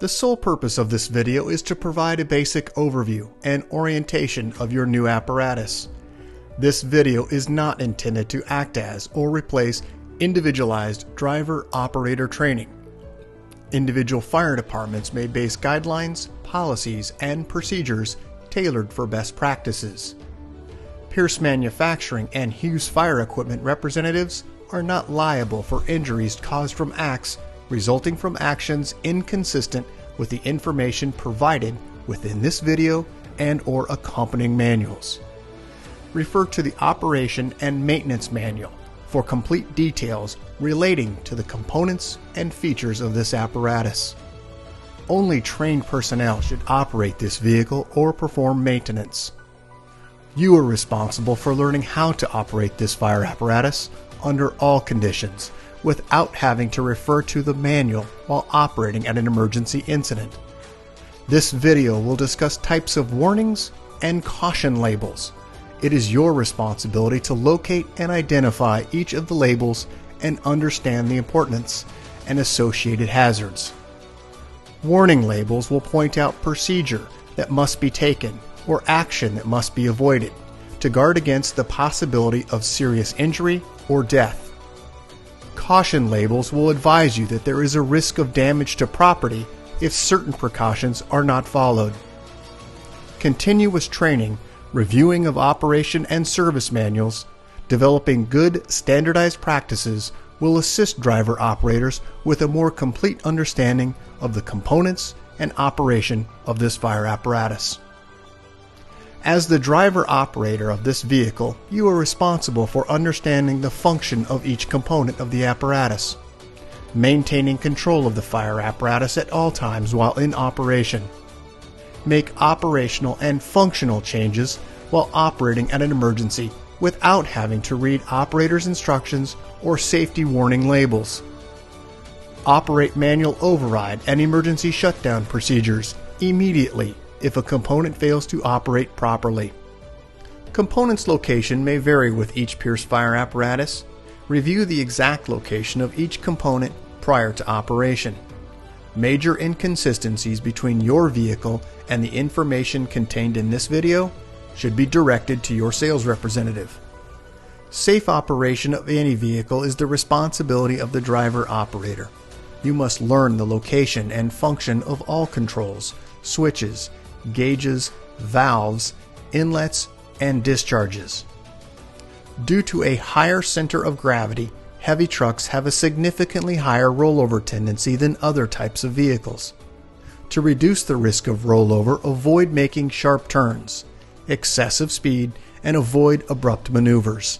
The sole purpose of this video is to provide a basic overview and orientation of your new apparatus. This video is not intended to act as or replace individualized driver-operator training. Individual fire departments may base guidelines, policies, and procedures tailored for best practices. Pierce Manufacturing and Hughes Fire Equipment representatives are not liable for injuries caused from acts resulting from actions inconsistent with the information provided within this video and/or accompanying manuals. Refer to the Operation and Maintenance Manual for complete details relating to the components and features of this apparatus. Only trained personnel should operate this vehicle or perform maintenance. You are responsible for learning how to operate this fire apparatus under all conditions without having to refer to the manual while operating at an emergency incident. This video will discuss types of warnings and caution labels. It is your responsibility to locate and identify each of the labels and understand the importance and associated hazards. Warning labels will point out procedure that must be taken or action that must be avoided to guard against the possibility of serious injury or death. Caution labels will advise you that there is a risk of damage to property if certain precautions are not followed. Continuous training, reviewing of operation and service manuals, developing good standardized practices will assist driver operators with a more complete understanding of the components and operation of this fire apparatus. As the driver operator of this vehicle, you are responsible for understanding the function of each component of the apparatus, maintaining control of the fire apparatus at all times while in operation. Make operational and functional changes while operating at an emergency without having to read operator's instructions or safety warning labels. Operate manual override and emergency shutdown procedures immediately if a component fails to operate properly. Components location may vary with each Pierce fire apparatus. Review the exact location of each component prior to operation. Major inconsistencies between your vehicle and the information contained in this video should be directed to your sales representative. Safe operation of any vehicle is the responsibility of the driver operator. You must learn the location and function of all controls, switches, gauges, valves, inlets, and discharges. Due to a higher center of gravity, heavy trucks have a significantly higher rollover tendency than other types of vehicles. To reduce the risk of rollover, avoid making sharp turns, excessive speed, and avoid abrupt maneuvers.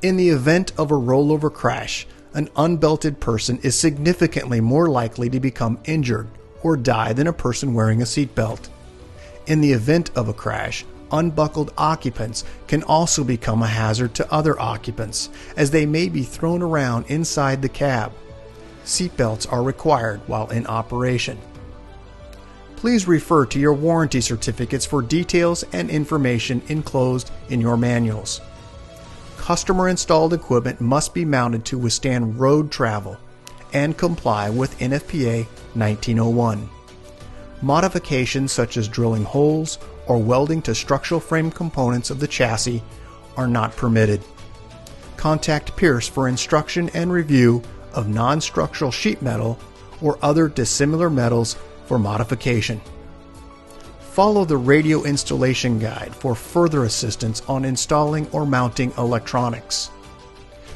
In the event of a rollover crash, an unbelted person is significantly more likely to become injured or die than a person wearing a seatbelt. In the event of a crash, unbuckled occupants can also become a hazard to other occupants, as they may be thrown around inside the cab. Seatbelts are required while in operation. Please refer to your warranty certificates for details and information enclosed in your manuals. Customer-installed equipment must be mounted to withstand road travel and comply with NFPA 1901. Modifications such as drilling holes or welding to structural frame components of the chassis are not permitted. Contact Pierce for instruction and review of non-structural sheet metal or other dissimilar metals for modification. Follow the radio installation guide for further assistance on installing or mounting electronics.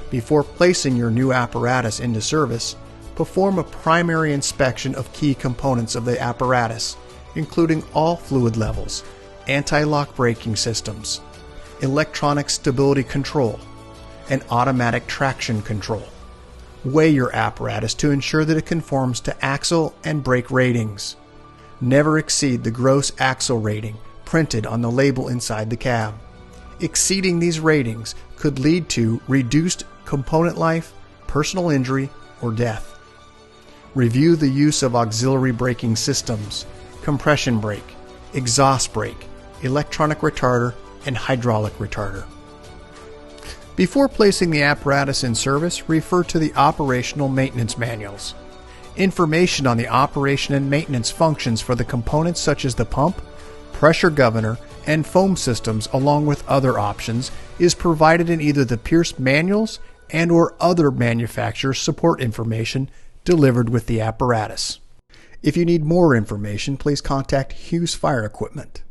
Before placing your new apparatus into service, perform a primary inspection of key components of the apparatus, including all fluid levels, anti-lock braking systems, electronic stability control, and automatic traction control. Weigh your apparatus to ensure that it conforms to axle and brake ratings. Never exceed the gross axle rating printed on the label inside the cab. Exceeding these ratings could lead to reduced component life, personal injury, or death. Review the use of auxiliary braking systems, compression brake, exhaust brake, electronic retarder, and hydraulic retarder. Before placing the apparatus in service, refer to the operational maintenance manuals. Information on the operation and maintenance functions for the components such as the pump, pressure governor, and foam systems, along with other options, is provided in either the Pierce manuals and/or other manufacturer support information delivered with the apparatus. If you need more information, please contact Hughes Fire Equipment.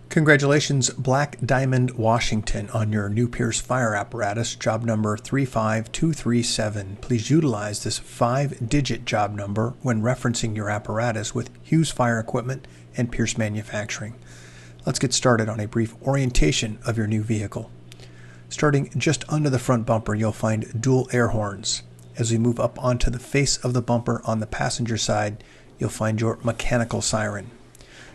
Congratulations, Black Diamond, Washington, on your new Pierce fire apparatus, job number 35237. Please utilize this 5-digit job number when referencing your apparatus with Hughes Fire Equipment and Pierce Manufacturing. Let's get started on a brief orientation of your new vehicle. Starting just under the front bumper, you'll find dual air horns. As we move up onto the face of the bumper on the passenger side, you'll find your mechanical siren.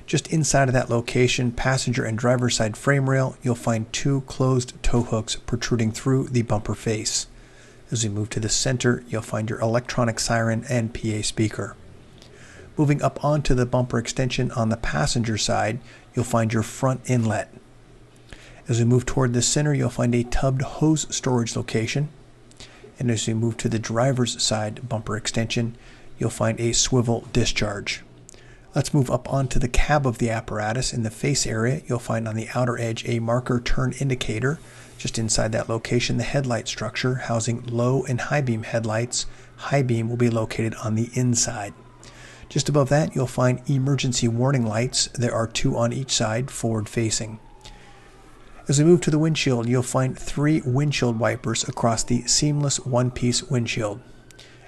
Just inside of that location, passenger and driver side frame rail, you'll find 2 closed tow hooks protruding through the bumper face. As we move to the center, you'll find your electronic siren and PA speaker. Moving up onto the bumper extension on the passenger side, you'll find your front inlet. As we move toward the center, you'll find a tubbed hose storage location. And as we move to the driver's side bumper extension, you'll find a swivel discharge. Let's move up onto the cab of the apparatus. In the face area, you'll find on the outer edge a marker turn indicator. Just inside that location, the headlight structure housing low and high beam headlights. High beam will be located on the inside. Just above that, you'll find emergency warning lights. There are 2 on each side, forward facing. As we move to the windshield, you'll find 3 windshield wipers across the seamless one-piece windshield.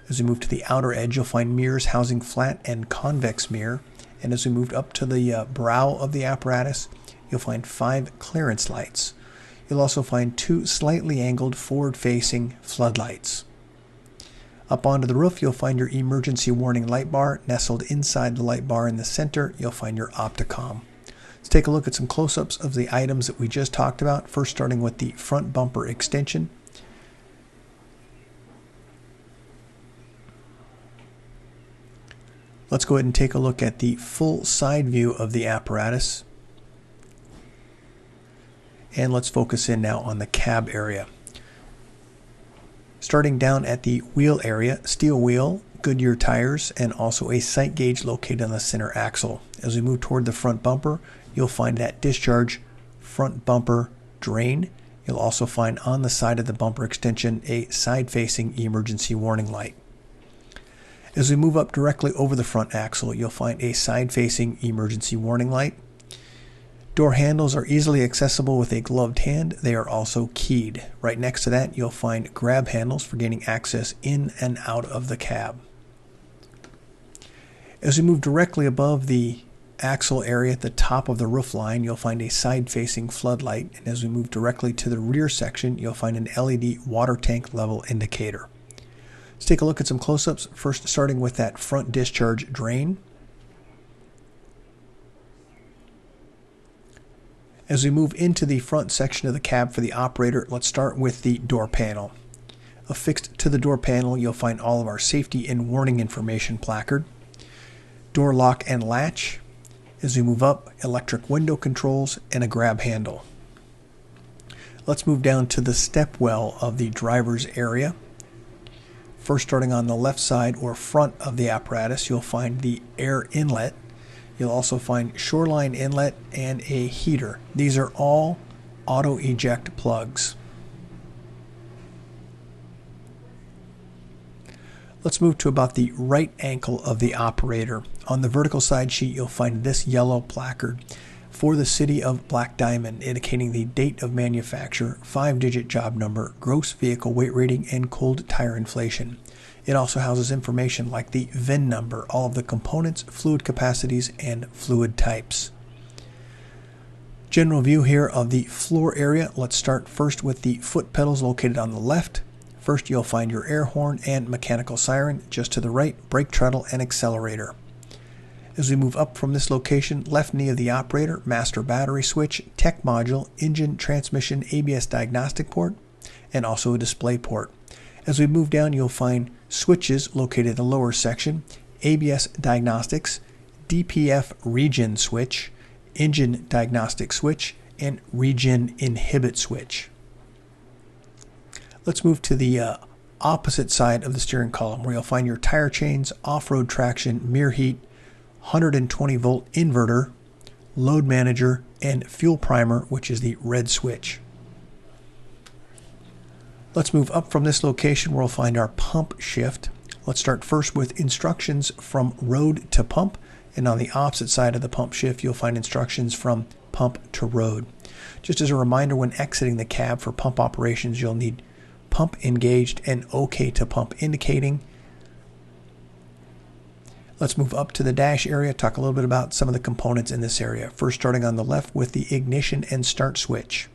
As we move to the outer edge, you'll find mirrors housing flat and convex mirror. And as we move up to the brow of the apparatus, you'll find 5 clearance lights. You'll also find 2 slightly angled forward-facing floodlights. Up onto the roof, you'll find your emergency warning light bar. Nestled inside the light bar in the center, you'll find your opticom. Let's take a look at some close-ups of the items that we just talked about. First, starting with the front bumper extension. Let's go ahead and take a look at the full side view of the apparatus. And let's focus in now on the cab area. Starting down at the wheel area, steel wheel, Goodyear tires, and also a sight gauge located on the center axle. As we move toward the front bumper, you'll find that discharge front bumper drain. You'll also find on the side of the bumper extension a side-facing emergency warning light. As we move up directly over the front axle, you'll find a side-facing emergency warning light. Door handles are easily accessible with a gloved hand. They are also keyed. Right next to that, you'll find grab handles for gaining access in and out of the cab. As we move directly above the axle area at the top of the roof line, you'll find a side-facing floodlight. And as we move directly to the rear section, you'll find an LED water tank level indicator. Let's take a look at some close-ups, first starting with that front discharge drain. As we move into the front section of the cab for the operator, let's start with the door panel. Affixed to the door panel, you'll find all of our safety and warning information placard. Door lock and latch. As we move up, electric window controls and a grab handle. Let's move down to the step well of the driver's area. First, starting on the left side or front of the apparatus, you'll find the air inlet. You'll also find shoreline inlet and a heater. These are all auto eject plugs. Let's move to about the right ankle of the operator. On the vertical side sheet, you'll find this yellow placard for the city of Black Diamond, indicating the date of manufacture, 5-digit job number, gross vehicle weight rating, and cold tire inflation. It also houses information like the VIN number, all of the components, fluid capacities, and fluid types. General view here of the floor area. Let's start first with the foot pedals located on the left. First, you'll find your air horn and mechanical siren. Just to the right, brake treadle and accelerator. As we move up from this location, left knee of the operator, master battery switch, tech module, engine, transmission, ABS diagnostic port, and also a display port. As we move down, you'll find switches located in the lower section, ABS diagnostics, DPF regen switch, engine diagnostic switch, and regen inhibit switch. Let's move to the opposite side of the steering column, where you'll find your tire chains, off-road traction, mirror heat, 120 volt inverter, load manager, and fuel primer, which is the red switch. Let's move up from this location where we'll find our pump shift. Let's start first with instructions from road to pump, and on the opposite side of the pump shift you'll find instructions from pump to road. Just as a reminder, when exiting the cab for pump operations, you'll need pump engaged and OK to pump indicating. Let's move up to the dash area, talk a little bit about some of the components in this area. First, starting on the left with the ignition and start switch.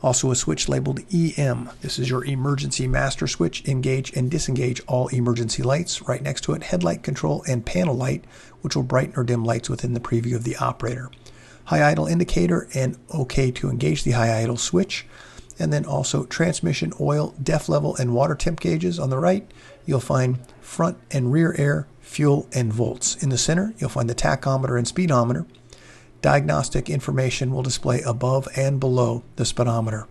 Also a switch labeled EM. This is your emergency master switch. Engage and disengage all emergency lights. Right next to it, headlight control and panel light, which will brighten or dim lights within the preview of the operator. High idle indicator and OK to engage the high idle switch. And then also transmission, oil, def level, and water temp gauges. On the right, you'll find front and rear air, fuel, and volts. In the center, you'll find the tachometer and speedometer. Diagnostic information will display above and below the speedometer.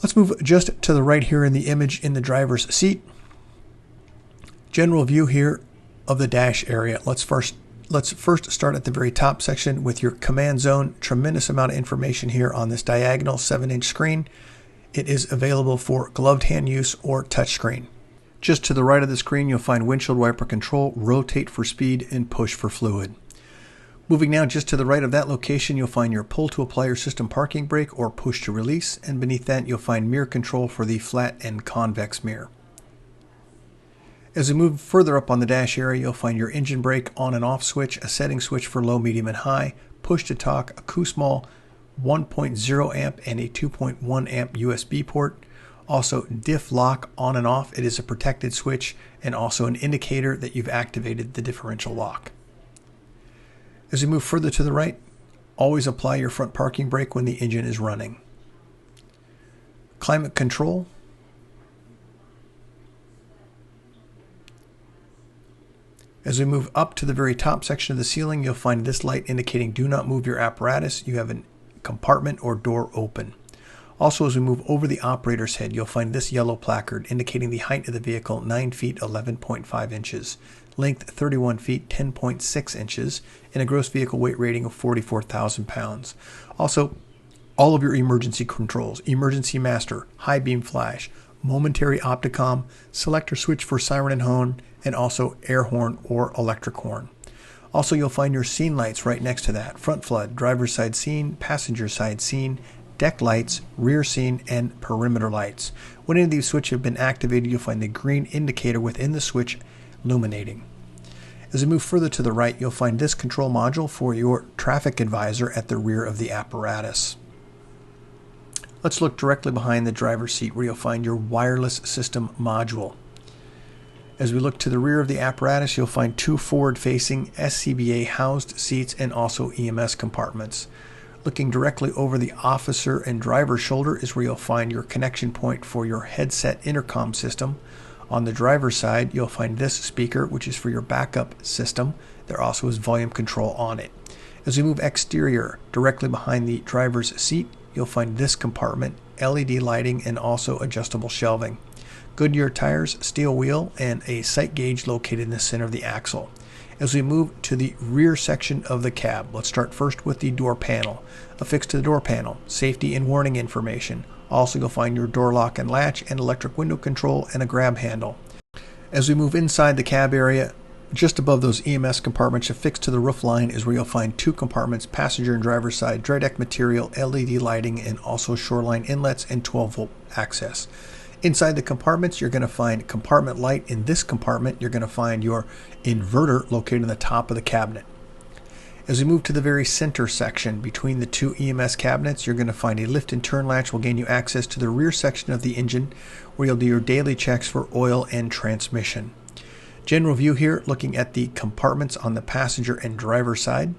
Let's move just to the right here in the image in the driver's seat. General view here of the dash area. Let's first start at the very top section with your command zone. Tremendous amount of information here on this diagonal 7-inch screen. It is available for gloved hand use or touchscreen. Just to the right of the screen, you'll find windshield wiper control, rotate for speed, and push for fluid. Moving now just to the right of that location, you'll find your pull to apply your system parking brake or push to release, and beneath that you'll find mirror control for the flat and convex mirror. As we move further up on the dash area, you'll find your engine brake on and off switch, a setting switch for low, medium, and high, push to talk, a Q-Small 1.0 amp and a 2.1 amp USB port. Also diff lock on and off. It is a protected switch and also an indicator that you've activated the differential lock. As we move further to the right, always apply your front parking brake when the engine is running. Climate control. As we move up to the very top section of the ceiling, you'll find this light indicating do not move your apparatus. You have a compartment or door open. Also, as we move over the operator's head, you'll find this yellow placard indicating the height of the vehicle, 9 feet 11.5 inches, length 31 feet 10.6 inches, and a gross vehicle weight rating of 44,000 pounds. Also, all of your emergency controls, emergency master, high beam flash, momentary opticom, selector switch for siren and horn, and also air horn or electric horn. Also, you'll find your scene lights right next to that. Front flood, driver's side scene, passenger side scene, deck lights, rear scene, and perimeter lights. When any of these switches have been activated, you'll find the green indicator within the switch illuminating. As we move further to the right, you'll find this control module for your traffic advisor at the rear of the apparatus. Let's look directly behind the driver's seat where you'll find your wireless system module. As we look to the rear of the apparatus, you'll find two forward-facing SCBA housed seats and also EMS compartments. Looking directly over the officer and driver's shoulder is where you'll find your connection point for your headset intercom system. On the driver's side, you'll find this speaker, which is for your backup system. There also is volume control on it. As we move exterior, directly behind the driver's seat, you'll find this compartment, LED lighting, and also adjustable shelving. Goodyear tires, steel wheel, and a sight gauge located in the center of the axle. As we move to the rear section of the cab, let's start first with the door panel. Affixed to the door panel, safety and warning information. Also, you'll find your door lock and latch and electric window control and a grab handle. As we move inside the cab area, just above those EMS compartments affixed to the roof line is where you'll find two compartments, passenger and driver's side, dry deck material, LED lighting, and also shoreline inlets and 12-volt access. Inside the compartments, you're going to find compartment light. In this compartment, you're going to find your inverter located on the top of the cabinet. As we move to the very center section between the two EMS cabinets, you're going to find a lift and turn latch will gain you access to the rear section of the engine where you'll do your daily checks for oil and transmission. General view here, looking at the compartments on the passenger and driver side.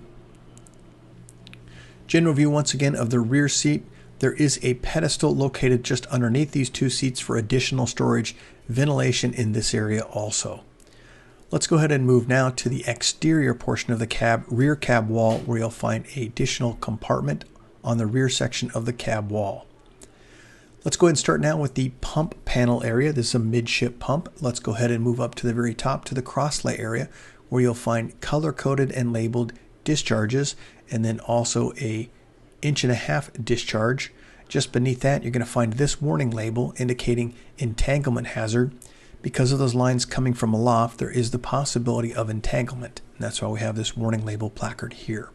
General view once again of the rear seat. There is a pedestal located just underneath these two seats for additional storage, ventilation in this area also. Let's go ahead and move now to the exterior portion of the cab, rear cab wall, where you'll find an additional compartment on the rear section of the cab wall. Let's go ahead and start now with the pump panel area. This is a midship pump. Let's go ahead and move up to the very top to the crosslay area, where you'll find color-coded and labeled discharges, and then also a 1.5-inch discharge. Just beneath that, you're going to find this warning label indicating entanglement hazard. Because of those lines coming from aloft, there is the possibility of entanglement, and that's why we have this warning label placard here.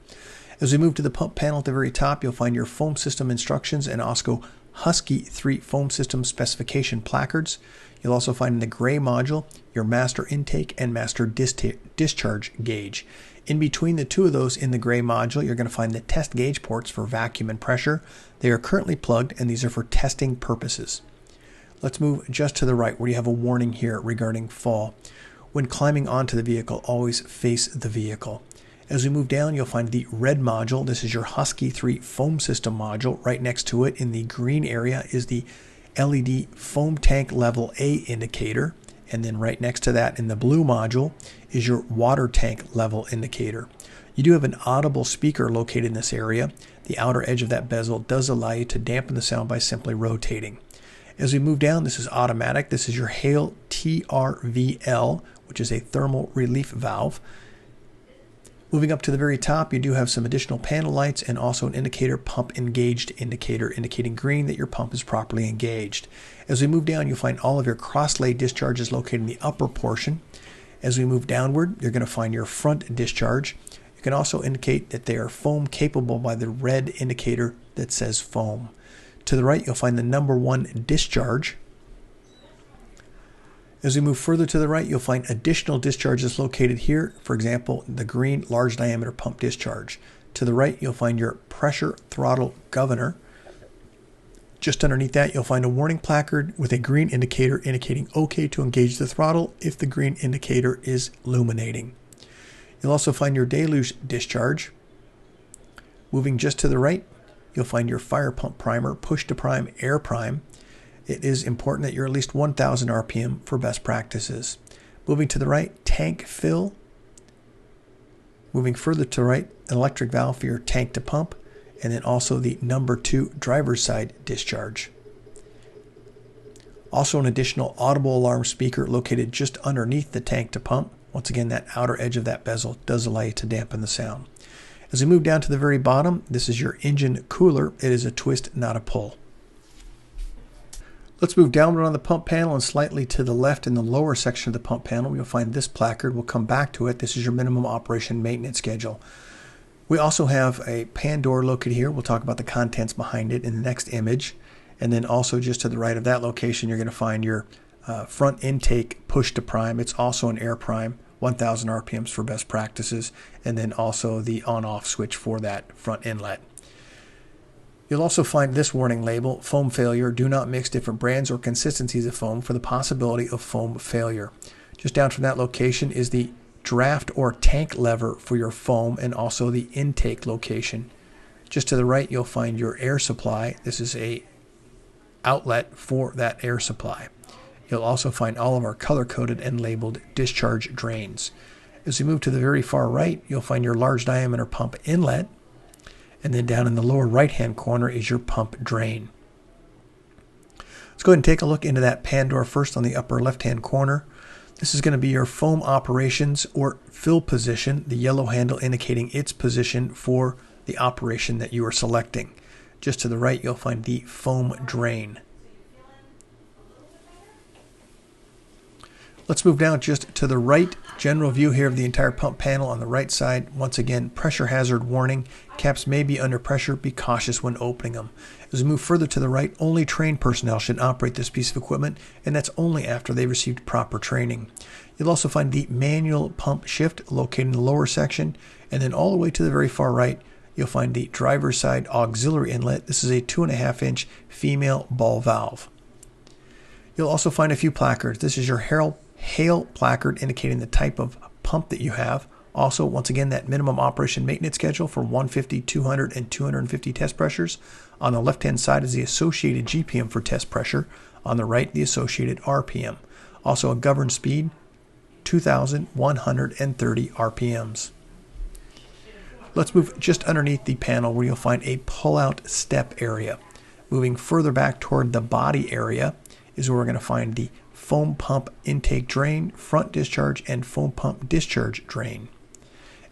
As we move to the pump panel at the very top, you'll find your foam system instructions and also Husky 3 foam system specification placards. You'll also find in the gray module your master intake and master discharge gauge. In between the two of those in the gray module, you're going to find the test gauge ports for vacuum and pressure. They are currently plugged, and these are for testing purposes. Let's move just to the right, where you have a warning here regarding fall. When climbing onto the vehicle, always face the vehicle. As we move down, you'll find the red module. This is your Husky 3 foam system module. Right next to it in the green area is the LED foam tank level A indicator. And then right next to that in the blue module is your water tank level indicator. You do have an audible speaker located in this area. The outer edge of that bezel does allow you to dampen the sound by simply rotating. As we move down, this is automatic. This is your Hale TRVL, which is a thermal relief valve. Moving up to the very top, you do have some additional panel lights and also an indicator, pump engaged indicator, indicating green that your pump is properly engaged. As we move down, you'll find all of your crosslay discharges located in the upper portion. As we move downward, you're going to find your front discharge. You can also indicate that they are foam capable by the red indicator that says foam. To the right, you'll find the number 1 discharge. As we move further to the right, you'll find additional discharges located here. For example, the green large diameter pump discharge. To the right, you'll find your pressure throttle governor. Just underneath that, you'll find a warning placard with a green indicator indicating OK to engage the throttle if the green indicator is illuminating. You'll also find your deluge discharge. Moving just to the right, you'll find your fire pump primer, push to prime, air prime. It is important that you're at least 1,000 RPM for best practices. Moving to the right, tank fill. Moving further to the right, an electric valve for your tank to pump, and then also the number 2 driver's side discharge. Also an additional audible alarm speaker located just underneath the tank to pump. Once again, that outer edge of that bezel does allow you to dampen the sound. As we move down to the very bottom, this is your engine cooler. It is a twist, not a pull. Let's move downward on the pump panel and slightly to the left in the lower section of the pump panel. You'll find this placard. We'll come back to it. This is your minimum operation maintenance schedule. We also have a pan door located here. We'll talk about the contents behind it in the next image. And then also just to the right of that location, you're going to find your front intake push to prime. It's also an air prime. 1,000 RPMs for best practices, and then also the on-off switch for that front inlet. You'll also find this warning label, foam failure. Do not mix different brands or consistencies of foam for the possibility of foam failure. Just down from that location is the draft or tank lever for your foam and also the intake location. Just to the right, you'll find your air supply. This is a outlet for that air supply. You'll also find all of our color-coded and labeled discharge drains. As we move to the very far right, you'll find your large diameter pump inlet, and then down in the lower right-hand corner is your pump drain. Let's go ahead and take a look into that pan door first on the upper left-hand corner. This is going to be your foam operations or fill position, the yellow handle indicating its position for the operation that you are selecting. Just to the right, you'll find the foam drain. Let's move down just to the right. General view here of the entire pump panel on the right side. Once again, pressure hazard warning. Caps may be under pressure. Be cautious when opening them. As we move further to the right, only trained personnel should operate this piece of equipment, and that's only after they received proper training. You'll also find the manual pump shift located in the lower section, and then all the way to the very far right, you'll find the driver's side auxiliary inlet. This is a 2.5-inch female ball valve. You'll also find a few placards. This is your Hale placard indicating the type of pump that you have. Also, once again, that minimum operation maintenance schedule for 150, 200, and 250 test pressures. On the left-hand side is the associated GPM for test pressure. On the right, the associated RPM. Also, a governed speed, 2,130 RPMs. Let's move just underneath the panel where you'll find a pull-out step area. Moving further back toward the body area is where we're going to find the foam pump intake drain, front discharge, and foam pump discharge drain.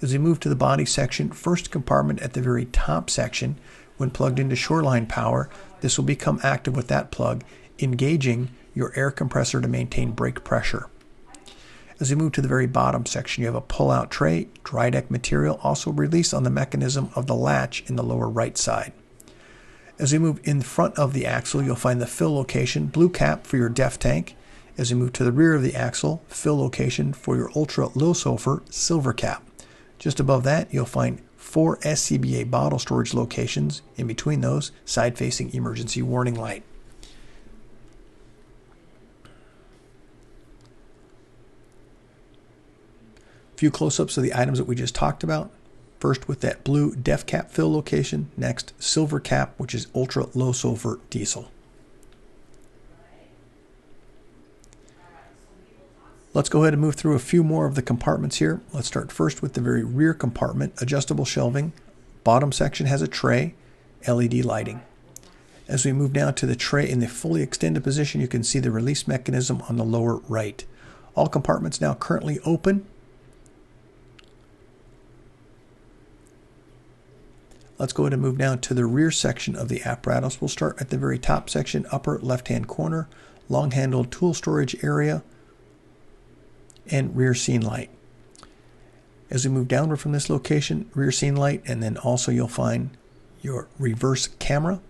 As we move to the body section, first compartment at the very top section, when plugged into shoreline power, this will become active with that plug, engaging your air compressor to maintain brake pressure. As we move to the very bottom section, you have a pull-out tray, dry deck material, also released on the mechanism of the latch in the lower right side. As we move in front of the axle, you'll find the fill location, blue cap for your DEF tank. As we move to the rear of the axle, fill location for your ultra low sulfur silver cap. Just above that, you'll find 4 SCBA bottle storage locations. In between those, side-facing emergency warning light. A few close-ups of the items that we just talked about. First with that blue DEF cap fill location. Next, silver cap, which is ultra low sulfur diesel. Let's go ahead and move through a few more of the compartments here. Let's start first with the very rear compartment, adjustable shelving. Bottom section has a tray, LED lighting. As we move down to the tray in the fully extended position, you can see the release mechanism on the lower right. All compartments now currently open. Let's go ahead and move down to the rear section of the apparatus. We'll start at the very top section, upper left-hand corner, long-handled tool storage area, and rear scene light. As we move downward from this location, rear scene light, and then also you'll find your reverse camera.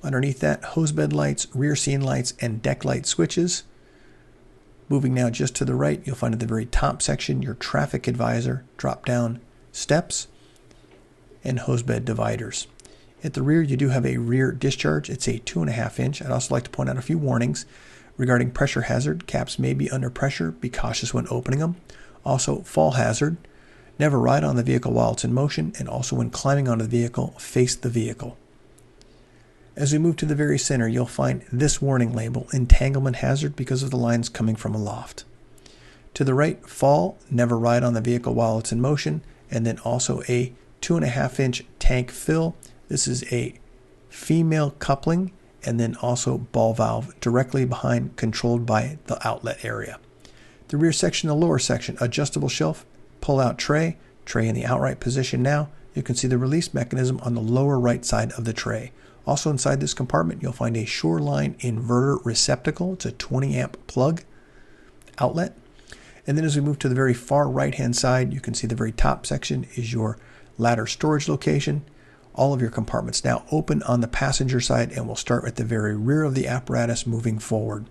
Underneath that, hosebed lights, rear scene lights, and deck light switches. Moving now just to the right, you'll find at the very top section your traffic advisor, drop-down steps, and hosebed dividers. At the rear, you do have a rear discharge. It's a 2.5 inch. I'd also like to point out a few warnings regarding pressure hazard. Caps may be under pressure. Be cautious when opening them. Also, fall hazard. Never ride on the vehicle while it's in motion, and also when climbing onto the vehicle, face the vehicle. As we move to the very center, you'll find this warning label, entanglement hazard, because of the lines coming from aloft. To the right, fall, never ride on the vehicle while it's in motion, and then also a 2.5 inch tank fill. This is a female coupling, and then also ball valve directly behind, controlled by the outlet area. The rear section, the lower section, adjustable shelf, pull-out tray in the outright position now. You can see the release mechanism on the lower right side of the tray. Also inside this compartment, you'll find a shoreline inverter receptacle. It's a 20 amp plug outlet. And then as we move to the very far right-hand side, you can see the very top section is your ladder storage location. All of your compartments now open on the passenger side, and we'll start at the very rear of the apparatus moving forward.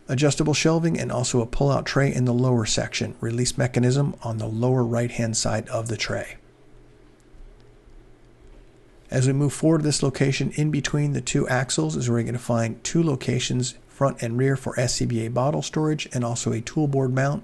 Adjustable shelving and also a pull-out tray in the lower section. Release mechanism on the lower right-hand side of the tray. As we move forward to this location, in between the two axles is where you're going to find two locations, front and rear, for SCBA bottle storage and also a tool board mount.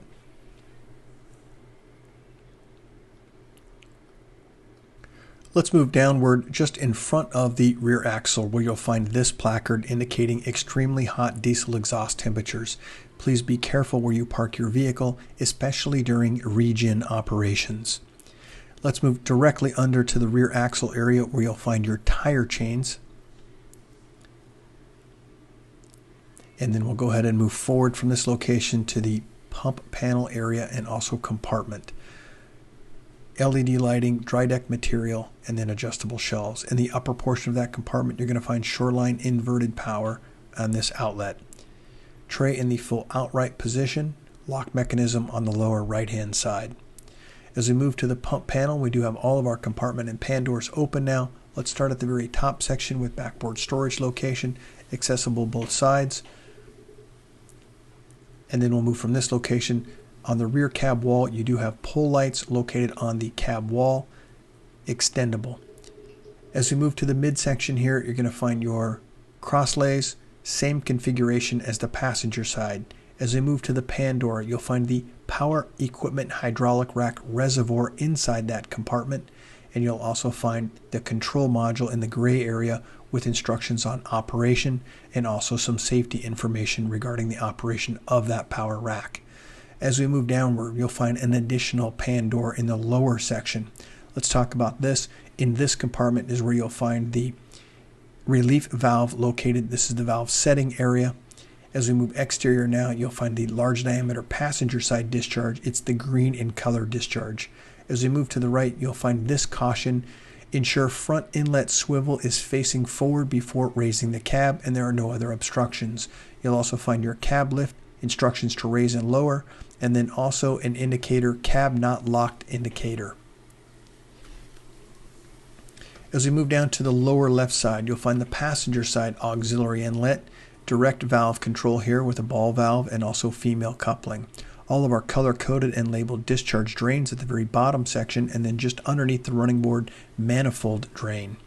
Let's move downward just in front of the rear axle, where you'll find this placard indicating extremely hot diesel exhaust temperatures. Please be careful where you park your vehicle, especially during regen operations. Let's move directly under to the rear axle area, where you'll find your tire chains. And then we'll go ahead and move forward from this location to the pump panel area and also compartment. LED lighting, dry deck material, and then adjustable shelves. In the upper portion of that compartment, you're going to find shoreline inverted power on this outlet. Tray in the full outright position, lock mechanism on the lower right-hand side. As we move to the pump panel, we do have all of our compartment and pan doors open now. Let's start at the very top section with backboard storage location, accessible both sides. And then we'll move from this location. On the rear cab wall, you do have pull lights located on the cab wall, extendable. As we move to the midsection here, you're going to find your cross lays, same configuration as the passenger side. As we move to the pan door, you'll find the power equipment hydraulic rack reservoir inside that compartment, and you'll also find the control module in the gray area with instructions on operation and also some safety information regarding the operation of that power rack. As we move downward, you'll find an additional pan door in the lower section. Let's talk about this. In this compartment is where you'll find the relief valve located. This is the valve setting area. As we move exterior now, you'll find the large diameter passenger side discharge. It's the green in color discharge. As we move to the right, you'll find this caution. Ensure front inlet swivel is facing forward before raising the cab, and there are no other obstructions. You'll also find your cab lift, instructions to raise and lower, and then also an indicator, cab not locked indicator. As we move down to the lower left side, you'll find the passenger side auxiliary inlet, direct valve control here with a ball valve and also female coupling. All of our color-coded and labeled discharge drains at the very bottom section, and then just underneath the running board, manifold drain.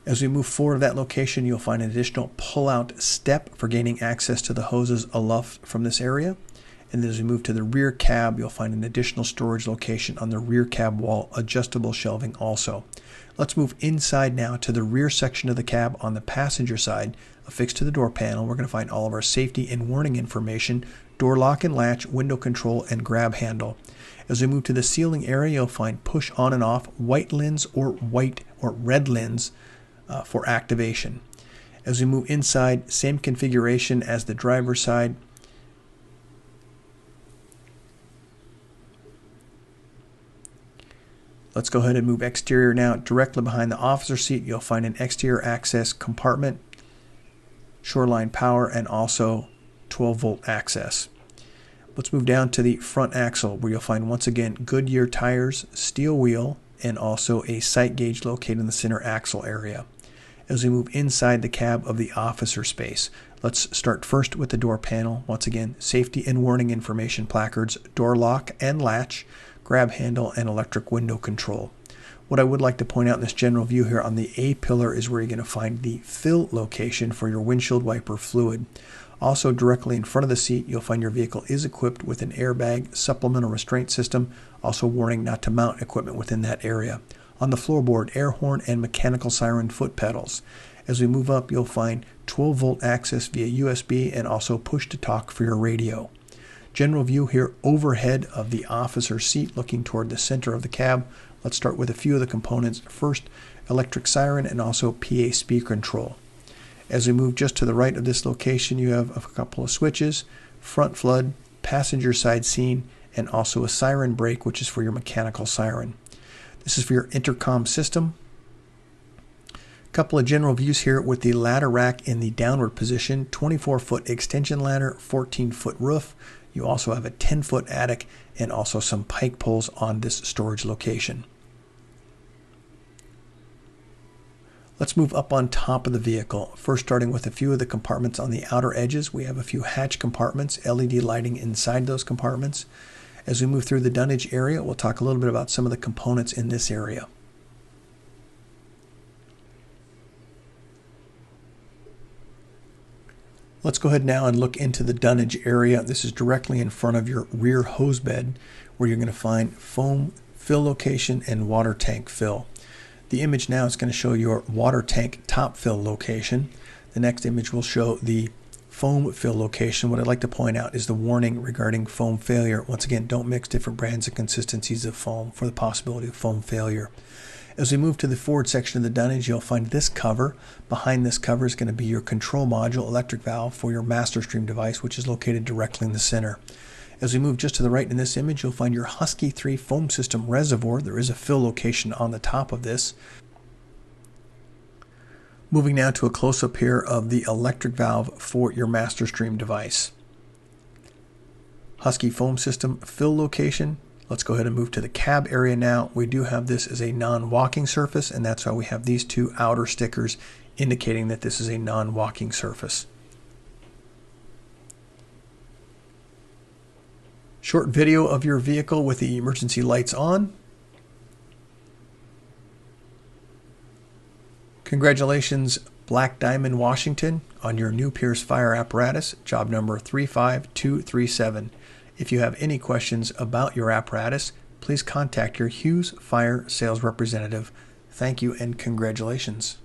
As we move forward to that location, you'll find an additional pull-out step for gaining access to the hoses aloft from this area. And then as we move to the rear cab, you'll find an additional storage location on the rear cab wall, adjustable shelving also. Let's move inside now to the rear section of the cab on the passenger side. Affixed to the door panel, we're going to find all of our safety and warning information, door lock and latch, window control, and grab handle. As we move to the ceiling area, you'll find push on and off, white lens or red lens for activation. As we move inside, same configuration as the driver's side. Let's go ahead and move exterior now. Directly behind the officer seat, you'll find an exterior access compartment, shoreline power, and also 12-volt access. Let's move down to the front axle, where you'll find once again Goodyear tires, steel wheel, and also a sight gauge located in the center axle area. As we move inside the cab of the officer space, let's start first with the door panel. Once again, safety and warning information placards, door lock and latch, grab handle, and electric window control. What I would like to point out in this general view here on the A pillar is where you're going to find the fill location for your windshield wiper fluid. Also directly in front of the seat, you'll find your vehicle is equipped with an airbag supplemental restraint system, also warning not to mount equipment within that area. On the floorboard, air horn and mechanical siren foot pedals. As we move up, you'll find 12-volt access via USB and also push to talk for your radio. General view here overhead of the officer seat looking toward the center of the cab. Let's start with a few of the components. First, electric siren and also PA speaker control. As we move just to the right of this location, you have a couple of switches, front flood, passenger side scene, and also a siren brake, which is for your mechanical siren. This is for your intercom system. A couple of general views here with the ladder rack in the downward position, 24-foot extension ladder, 14-foot roof. You also have a 10-foot attic and also some pike poles on this storage location. Let's move up on top of the vehicle. First, starting with a few of the compartments on the outer edges, we have a few hatch compartments, LED lighting inside those compartments. As we move through the dunnage area, we'll talk a little bit about some of the components in this area. Let's go ahead now and look into the dunnage area. This is directly in front of your rear hose bed, where you're going to find foam fill location and water tank fill. The image now is going to show your water tank top fill location. The next image will show the foam fill location. What I'd like to point out is the warning regarding foam failure. Once again, don't mix different brands and consistencies of foam for the possibility of foam failure. As we move to the forward section of the dunnage, you'll find this cover. Behind this cover is going to be your control module electric valve for your master stream device, which is located directly in the center. As we move just to the right in this image, you'll find your Husky 3 foam system reservoir. There is a fill location on the top of this. Moving now to a close-up here of the electric valve for your master stream device. Husky foam system fill location. Let's go ahead and move to the cab area now. We do have this as a non-walking surface, and that's why we have these two outer stickers indicating that this is a non-walking surface. Short video of your vehicle with the emergency lights on. Congratulations, Black Diamond, Washington, on your new Pierce fire apparatus, job number 35237. If you have any questions about your apparatus, please contact your Hughes Fire sales representative. Thank you and congratulations.